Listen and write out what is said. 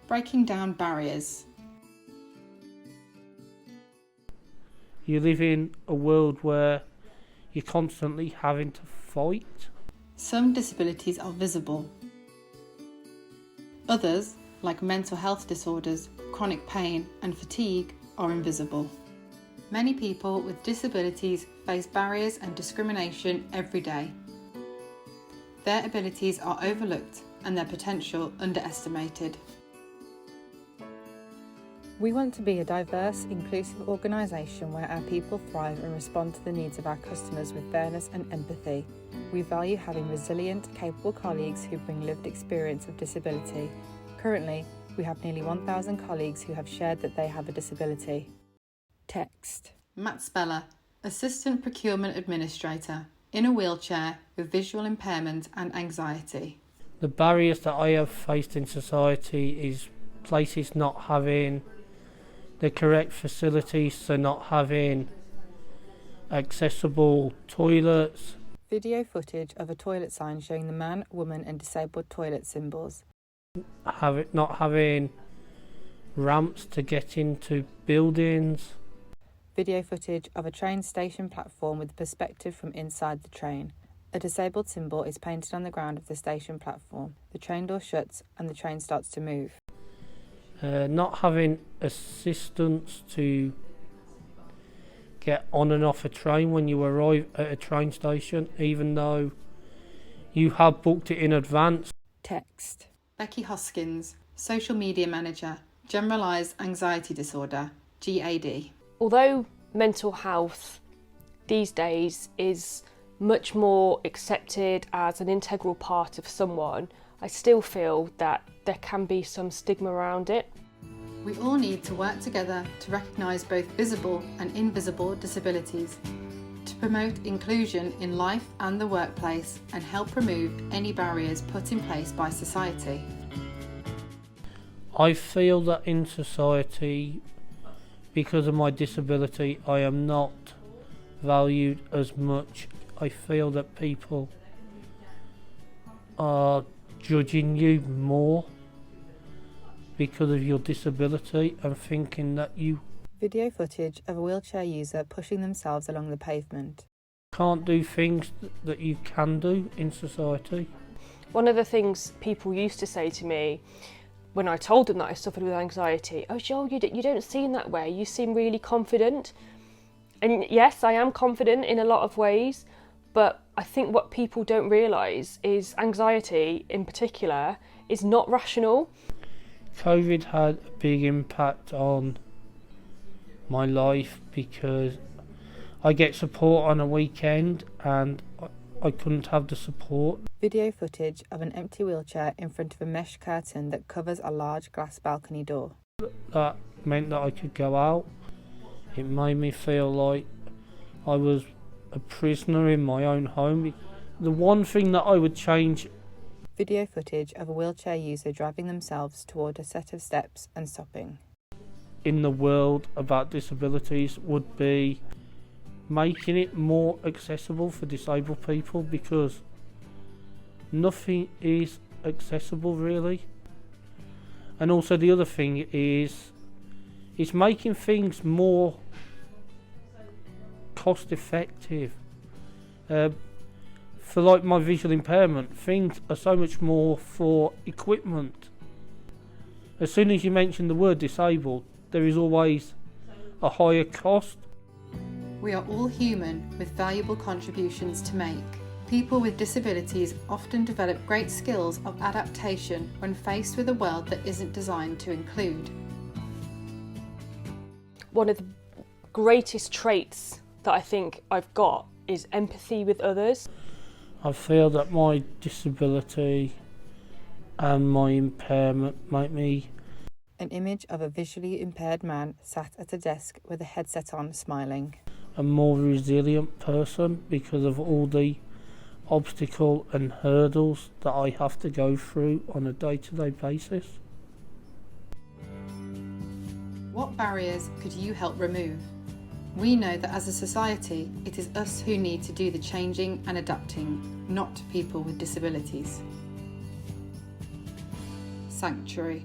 breaking down barriers. You live in a world where you're constantly having to fight. Some disabilities are visible. Others, like mental health disorders, chronic pain and fatigue, are invisible. Many people with disabilities face barriers and discrimination every day. Their abilities are overlooked and their potential underestimated. We want to be a diverse, inclusive organisation where our people thrive and respond to the needs of our customers with fairness and empathy. We value having resilient, capable colleagues who bring lived experience of disability. Currently, we have nearly 1,000 colleagues who have shared that they have a disability. Text. Matt Speller, Assistant Procurement Administrator, in a wheelchair with visual impairment and anxiety. The barriers that I have faced in society is places not having the correct facilities, so not having accessible toilets. Video footage of a toilet sign showing the man, woman and disabled toilet symbols. Not having ramps to get into buildings. Video footage of a train station platform with perspective from inside the train. A disabled symbol is painted on the ground of the station platform. The train door shuts and the train starts to move. Not having assistance to get on and off a train when you arrive at a train station, even though you have booked it in advance. Text. Becky Hoskins, Social Media Manager, Generalised Anxiety Disorder, GAD. Although mental health these days is much more accepted as an integral part of someone, I still feel that there can be some stigma around it. We all need to work together to recognise both visible and invisible disabilities, to promote inclusion in life and the workplace and help remove any barriers put in place by society. I feel that in society, because of my disability, I am not valued as much. I feel that people are judging you more because of your disability and thinking that you Video footage of a wheelchair user pushing themselves along the pavement. can't do things that you can do in society. One of the things people used to say to me when I told them that I suffered with anxiety, "Oh Joel, you don't seem that way, you seem really confident." And yes, I am confident in a lot of ways, but I think what people don't realise is anxiety in particular is not rational. COVID had a big impact on my life because I get support on a weekend and I couldn't have the support. Video footage of an empty wheelchair in front of a mesh curtain that covers a large glass balcony door. That meant that I could go out. It made me feel like I was a prisoner in my own home. The one thing that I would change. Video footage of a wheelchair user driving themselves toward a set of steps and stopping. In the world about disabilities would be making it more accessible for disabled people, because nothing is accessible really. And also the other thing is making things more cost effective. For like my visual impairment, things are so much more for equipment. As soon as you mention the word disabled, there is always a higher cost. We are all human with valuable contributions to make. People with disabilities often develop great skills of adaptation when faced with a world that isn't designed to include. One of the greatest traits that I think I've got is empathy with others. I feel that my disability and my impairment make me An image of a visually impaired man sat at a desk with a headset on, smiling. a more resilient person because of all the obstacle and hurdles that I have to go through on a day-to-day basis. What barriers could you help remove? We know that as a society, it is us who need to do the changing and adapting, not people with disabilities. Sanctuary.